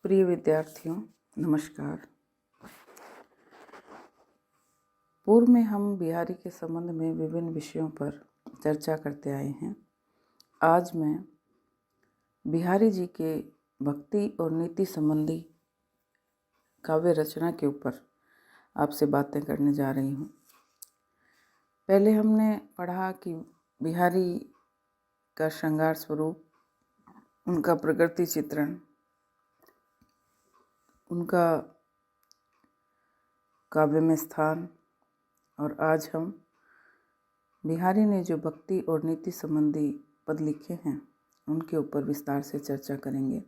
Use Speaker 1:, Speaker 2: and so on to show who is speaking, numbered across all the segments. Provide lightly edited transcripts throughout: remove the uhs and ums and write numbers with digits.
Speaker 1: प्रिय विद्यार्थियों, नमस्कार। पूर्व में हम बिहारी के संबंध में विभिन्न विषयों पर चर्चा करते आए हैं। आज मैं बिहारी जी के भक्ति और नीति संबंधी काव्य रचना के ऊपर आपसे बातें करने जा रही हूँ। पहले हमने पढ़ा कि बिहारी का श्रृंगार स्वरूप, उनका प्रकृति चित्रण, उनका काव्य में स्थान, और आज हम बिहारी ने जो भक्ति और नीति संबंधी पद लिखे हैं उनके ऊपर विस्तार से चर्चा करेंगे।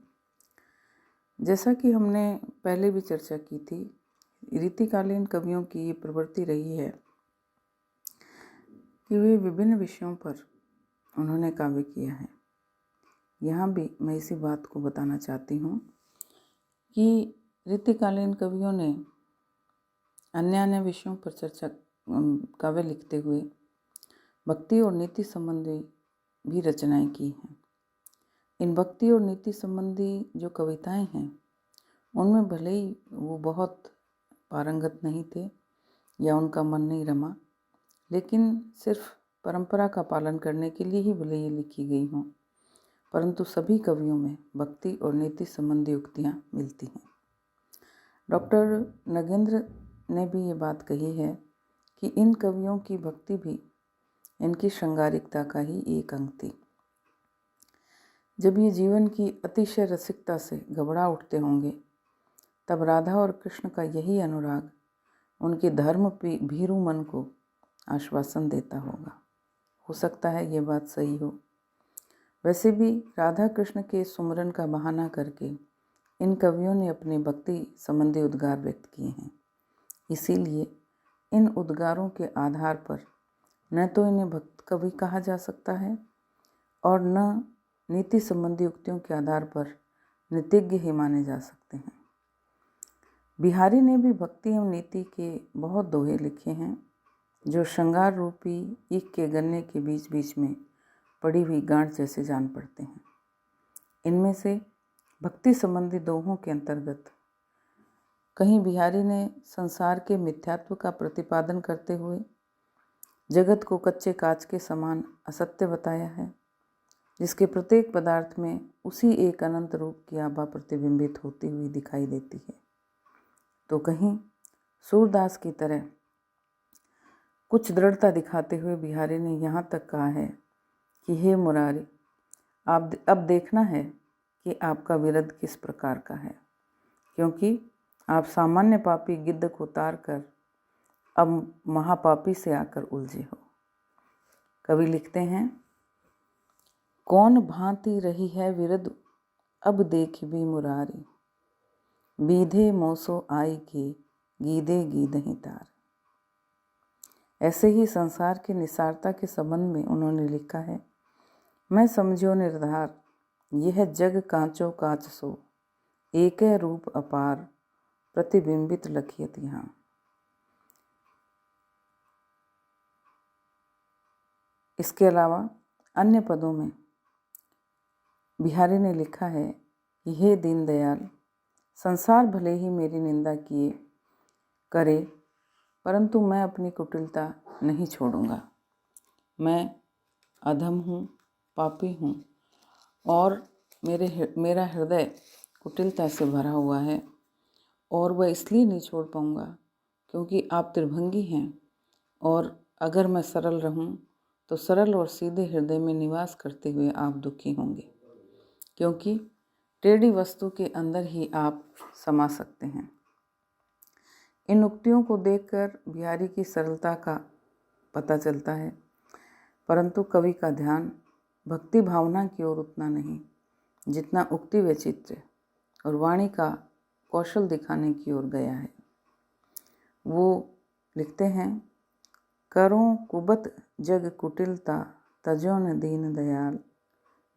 Speaker 1: जैसा कि हमने पहले भी चर्चा की थी, रीतिकालीन कवियों की ये प्रवृत्ति रही है कि वे विभिन्न विषयों पर उन्होंने काव्य किया है। यहाँ भी मैं इसी बात को बताना चाहती हूँ कि रीतिकालीन कवियों ने अन्य विषयों पर काव्य लिखते हुए भक्ति और नीति संबंधी भी रचनाएं की हैं। इन भक्ति और नीति संबंधी जो कविताएं हैं उनमें भले ही वो बहुत पारंगत नहीं थे या उनका मन नहीं रमा, लेकिन सिर्फ परंपरा का पालन करने के लिए ही भले ये लिखी गई हों, परंतु सभी कवियों में भक्ति और नीति संबंधी उक्तियाँ मिलती हैं। डॉक्टर नगेंद्र ने भी ये बात कही है कि इन कवियों की भक्ति भी इनकी श्रृंगारिकता का ही एक अंग थी। जब ये जीवन की अतिशय रसिकता से घबरा उठते होंगे, तब राधा और कृष्ण का यही अनुराग उनके धर्म भीरू मन को आश्वासन देता होगा। हो सकता है ये बात सही हो। वैसे भी राधा कृष्ण के सुमरन का बहाना करके इन कवियों ने अपने भक्ति संबंधी उद्गार व्यक्त किए हैं। इसीलिए इन उद्गारों के आधार पर न तो इन्हें भक्त कवि कहा जा सकता है और न नीति संबंधी उक्तियों के आधार पर नीतिज्ञ ही माने जा सकते हैं। बिहारी ने भी भक्ति एवं नीति के बहुत दोहे लिखे हैं जो श्रृंगार रूपी ईख के गन्ने के बीच बीच में पड़ी हुई गांठ जैसे जान पड़ते हैं। इनमें से भक्ति संबंधी दोहों के अंतर्गत कहीं बिहारी ने संसार के मिथ्यात्व का प्रतिपादन करते हुए जगत को कच्चे कांच के समान असत्य बताया है, जिसके प्रत्येक पदार्थ में उसी एक अनंत रूप की आभा प्रतिबिंबित होती हुई दिखाई देती है। तो कहीं सूरदास की तरह कुछ दृढ़ता दिखाते हुए बिहारी ने यहाँ तक कहा है कि हे मुरारी, आप अब देखना है कि आपका विरध किस प्रकार का है, क्योंकि आप सामान्य पापी गिद्ध को उतार कर अब महापापी से आकर उलझे हो। कवि लिखते हैं, कौन भांति रही है विरध अब देख भी मुरारी, बीधे मोसो आई के गीदे गीदहि तार। ऐसे ही संसार की निसारता के संबंध में उन्होंने लिखा है, मैं समझो निर्धार यह जग कांचो कांच सो, एक रूप अपार प्रतिबिंबित लखियत यहाँ। इसके अलावा अन्य पदों में बिहारी ने लिखा है कि हे दीनदयाल, संसार भले ही मेरी निंदा किए करे, परंतु मैं अपनी कुटिलता नहीं छोड़ूंगा। मैं अधम हूँ, पापी हूँ और मेरा हृदय कुटिलता से भरा हुआ है, और वह इसलिए नहीं छोड़ पाऊँगा क्योंकि आप त्रिभंगी हैं, और अगर मैं सरल रहूँ तो सरल और सीधे हृदय में निवास करते हुए आप दुखी होंगे, क्योंकि टेढ़ी वस्तु के अंदर ही आप समा सकते हैं। इन उक्तियों को देखकर बिहारी की सरलता का पता चलता है, परंतु कवि का ध्यान भक्ति भावना की ओर उतना नहीं जितना उक्ति वैचित्र्य और वाणी का कौशल दिखाने की ओर गया है। वो लिखते हैं, करों कुबत जग कुटिलता तजो न दीन दयाल,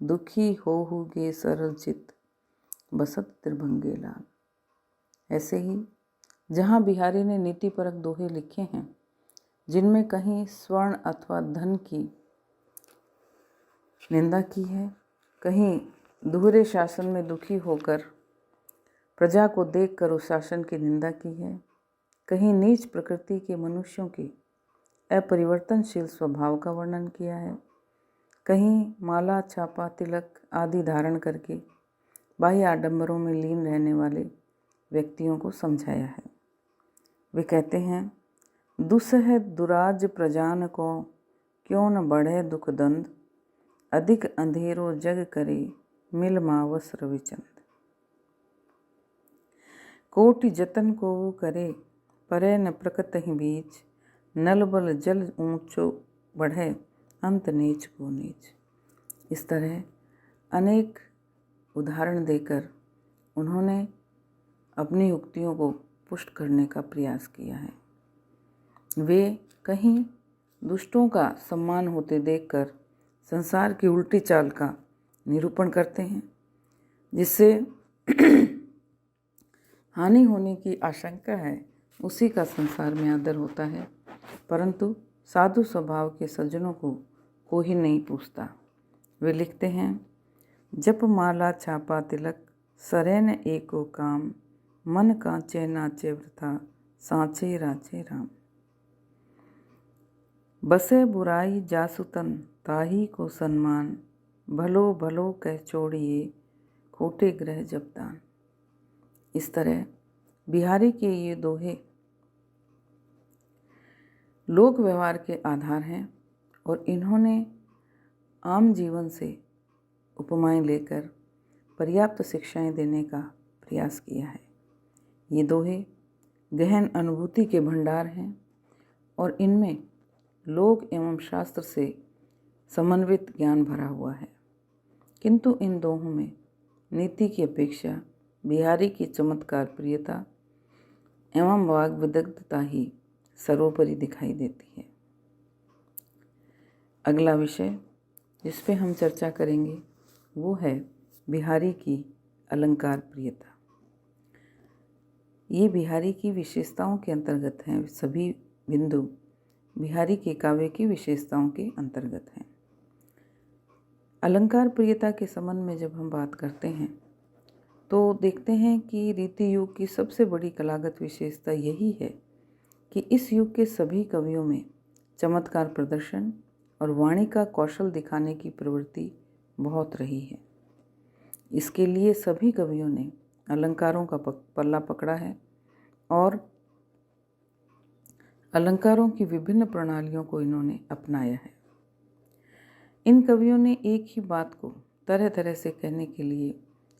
Speaker 1: दुखी होहुगे सरल चित बसत त्रिभंगे लाल। ऐसे ही जहाँ बिहारी ने नीतिपरक दोहे लिखे हैं जिनमें कहीं स्वर्ण अथवा धन की निंदा की है, कहीं दोहरे शासन में दुखी होकर प्रजा को देखकर उस शासन की निंदा की है। कहीं नीच प्रकृति के मनुष्यों के अपरिवर्तनशील स्वभाव का वर्णन किया है। कहीं माला, छापा, तिलक आदि धारण करके बाह्य आडंबरों में लीन रहने वाले व्यक्तियों को समझाया है। वे कहते हैं, दुसह दुराज प्रजान को क्यों न बढ़े दुख दंद, अधिक अंधेरो जग करे मिल मावस रविचंद। कोटि जतन को वो करे परे न प्रकट ही बीच, नल बल जल ऊंचो बढ़े अंत नीच को नीच। इस तरह अनेक उदाहरण देकर उन्होंने अपनी युक्तियों को पुष्ट करने का प्रयास किया है। वे कहीं दुष्टों का सम्मान होते देखकर संसार की उल्टी चाल का निरूपण करते हैं, जिससे हानि होने की आशंका है उसी का संसार में आदर होता है, परंतु साधु स्वभाव के सज्जनों को कोई नहीं पूछता। वे लिखते हैं, जप माला छापा तिलक सरेन एको काम, मन कांचे नाचे वृथा सांचे राचे राम। बसे बुराई जासुतन ताही को सम्मान, भलो भलो कह छोड़िए खोटे ग्रह जपदान। इस तरह बिहारी के ये दोहे लोक व्यवहार के आधार हैं और इन्होंने आम जीवन से उपमाएं लेकर पर्याप्त शिक्षाएं देने का प्रयास किया है। ये दोहे गहन अनुभूति के भंडार हैं और इनमें लोक एवं शास्त्र से समन्वित ज्ञान भरा हुआ है, किंतु इन दोहों में नीति की अपेक्षा बिहारी की चमत्कार प्रियता एवं वाग विदग्धता ही सर्वोपरि दिखाई देती है। अगला विषय जिस पे हम चर्चा करेंगे वो है बिहारी की अलंकार प्रियता। ये बिहारी की विशेषताओं के अंतर्गत हैं। सभी बिंदु बिहारी के काव्य की विशेषताओं के अंतर्गत हैं। अलंकार प्रियता के संबंध में जब हम बात करते हैं तो देखते हैं कि रीति युग की सबसे बड़ी कलागत विशेषता यही है कि इस युग के सभी कवियों में चमत्कार प्रदर्शन और वाणी का कौशल दिखाने की प्रवृत्ति बहुत रही है। इसके लिए सभी कवियों ने अलंकारों का पल्ला पकड़ा है और अलंकारों की विभिन्न प्रणालियों को इन्होंने अपनाया है। इन कवियों ने एक ही बात को तरह तरह से कहने के लिए,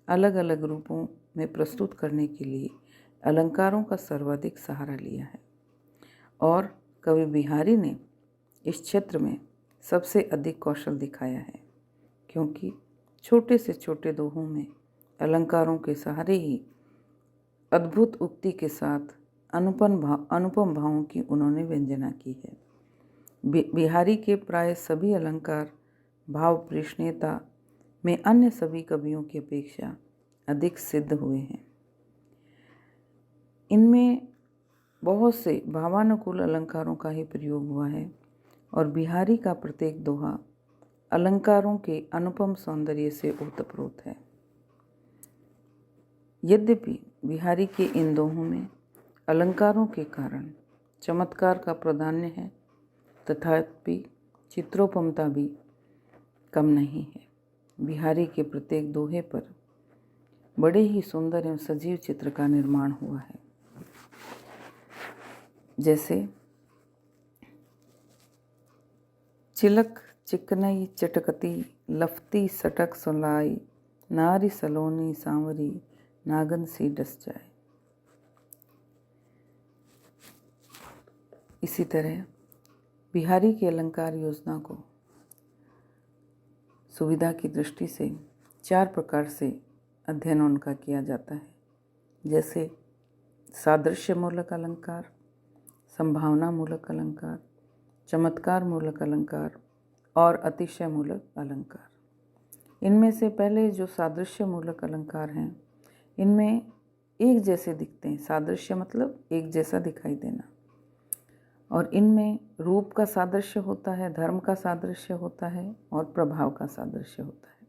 Speaker 1: अलग अलग रूपों में प्रस्तुत करने के लिए अलंकारों का सर्वाधिक सहारा लिया है और कवि बिहारी ने इस क्षेत्र में सबसे अधिक कौशल दिखाया है, क्योंकि छोटे से छोटे दोहों में अलंकारों के सहारे ही अद्भुत उक्ति के साथ अनुपम भावों की उन्होंने व्यंजना की है। बिहारी के प्राय सभी अलंकार भाव प्रश्नीयता में अन्य सभी कवियों की अपेक्षा अधिक सिद्ध हुए हैं। इनमें बहुत से भावानुकूल अलंकारों का ही प्रयोग हुआ है और बिहारी का प्रत्येक दोहा अलंकारों के अनुपम सौंदर्य से ओतप्रोत है। यद्यपि बिहारी के इन दोहों में अलंकारों के कारण चमत्कार का प्राधान्य है, तथापि चित्रोपमता भी कम नहीं है। बिहारी के प्रत्येक दोहे पर बड़े ही सुंदर एवं सजीव चित्र का निर्माण हुआ है। जैसे चिलक चिकनई चटकती लफती सटक सुलाई, नारी सलोनी सांवरी नागन सी डस जाए। इसी तरह बिहारी की अलंकार योजना को सुविधा की दृष्टि से 4 प्रकार से अध्ययन उनका किया जाता है, जैसे सादृश्य मूलक अलंकार, संभावना मूलक अलंकार, चमत्कार मूलक अलंकार और अतिशय मूलक अलंकार। इनमें से पहले जो सादृश्य मूलक अलंकार हैं, इनमें एक जैसे दिखते हैं। सादृश्य मतलब एक जैसा दिखाई देना, और इनमें रूप का सादृश्य होता है, धर्म का सादृश्य होता है और प्रभाव का सादृश्य होता है।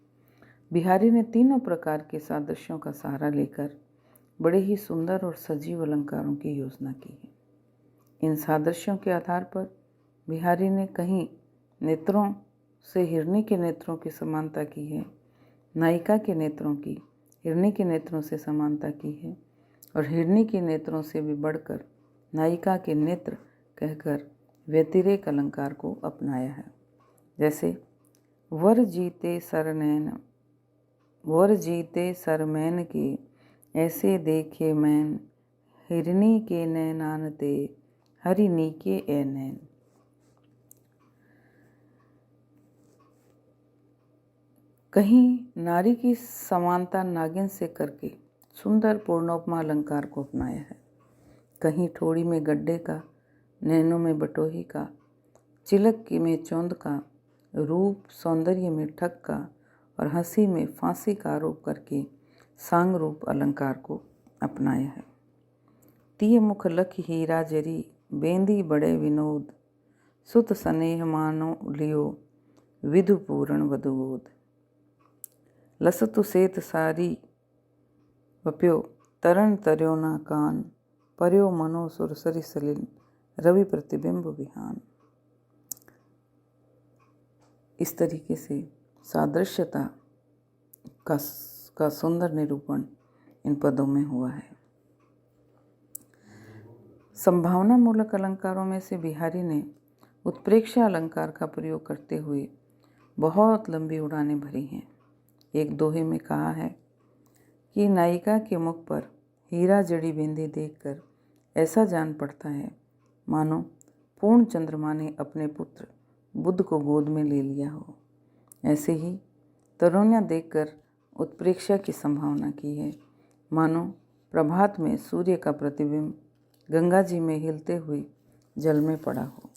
Speaker 1: बिहारी ने तीनों प्रकार के सादृश्यों का सहारा लेकर बड़े ही सुंदर और सजीव अलंकारों की योजना की है। इन सादृश्यों के आधार पर बिहारी ने कहीं नेत्रों से हिरनी के नेत्रों की समानता की है, नायिका के नेत्रों की हिरनी के नेत्रों से समानता की है और हिरनी के नेत्रों से भी बढ़कर नायिका के नेत्र कहकर व्यतिरेक अलंकार को अपनाया है। जैसे वर जीते सरमैन के ऐसे देखे मैन, हिरनी के नैनान ते हरिनी के ए नैन। कहीं नारी की समानता नागिन से करके सुंदर पूर्णोपमा अलंकार को अपनाया है। कहीं ठोड़ी में गड्ढे का, नैनों में बटोही का, चिलक की में चौंद का, रूप सौंदर्य में ठग का और हंसी में फांसी का आरोप करके सांग रूप अलंकार को अपनाया है। तीय मुख लख हीरा जरी, बेंदी बड़े विनोद, सुत स्नेह मानो लियो, विधु पूरण वधुओद। लसतु सेत सारी वप्यो, तरन तरयो ना कान, पर्यो मनो सुरसरी सलिल, रवि प्रतिबिंब विहान। इस तरीके से सादृश्यता का सुंदर निरूपण इन पदों में हुआ है। संभावना मूलक अलंकारों में से बिहारी ने उत्प्रेक्षा अलंकार का प्रयोग करते हुए बहुत लंबी उड़ानें भरी हैं। एक दोहे में कहा है कि नायिका के मुख पर हीरा जड़ी बिंदी देखकर ऐसा जान पड़ता है मानो पूर्ण चंद्रमा ने अपने पुत्र बुध को गोद में ले लिया हो। ऐसे ही तरुणियाँ देखकर उत्प्रेक्षा की संभावना की है मानो प्रभात में सूर्य का प्रतिबिंब गंगा जी में हिलते हुए जल में पड़ा हो।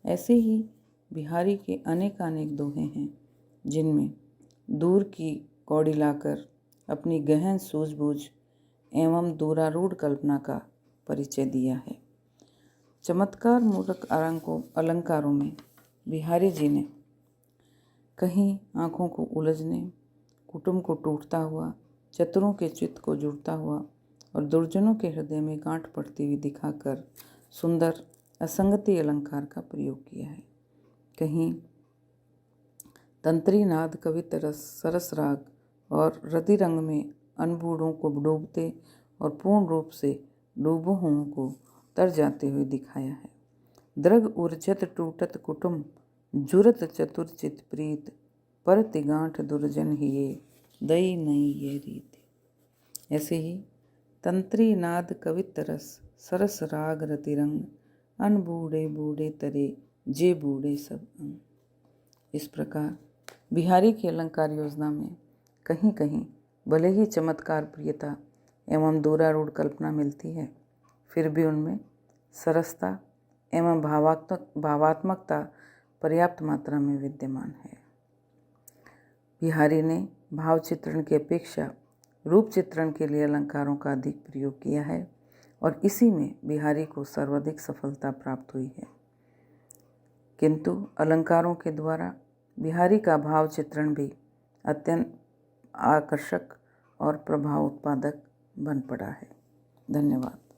Speaker 1: ऐसे ही बिहारी के अनेक दोहे हैं जिनमें दूर की कौड़ी लाकर अपनी गहन सूझबूझ एवं दूरारूढ़ कल्पना का परिचय दिया है। चमत्कार मूलक अलंकारों में बिहारी जी ने कहीं आँखों को उलझने, कुटुंब को टूटता हुआ, चतुरों के चित्त को जुड़ता हुआ और दुर्जनों के हृदय में गांठ पड़ती हुई दिखाकर सुंदर असंगति अलंकार का प्रयोग किया है। कहीं तंत्री नाद कवित रस सरस राग और रतिरंग में अनबूढ़ों को डूबते और पूर्ण रूप से डूबों को तर जाते हुए दिखाया है। द्रग उर्जत टूटत कुटुम, जुरत चतुर चित प्रीत, पर तिगांठ दुर्जन हिये, दई नई ये रीत। ऐसे ही तंत्री नाद कवित रस सरस राग रतिरंग, अन बूढ़े बूढ़े तरे जे बूढ़े सब अंग। इस प्रकार बिहारी की अलंकार योजना में कहीं कहीं भले ही चमत्कार प्रियता एवं दूरारूढ़ कल्पना मिलती है, फिर भी उनमें सरसता एवं भावात्मकता पर्याप्त मात्रा में विद्यमान है। बिहारी ने भाव चित्रण की अपेक्षा रूप चित्रण के लिए अलंकारों का अधिक प्रयोग किया है और इसी में बिहारी को सर्वाधिक सफलता प्राप्त हुई है। किंतु अलंकारों के द्वारा बिहारी का भाव चित्रण भी अत्यंत आकर्षक और प्रभाव उत्पादक बन पड़ा है। धन्यवाद।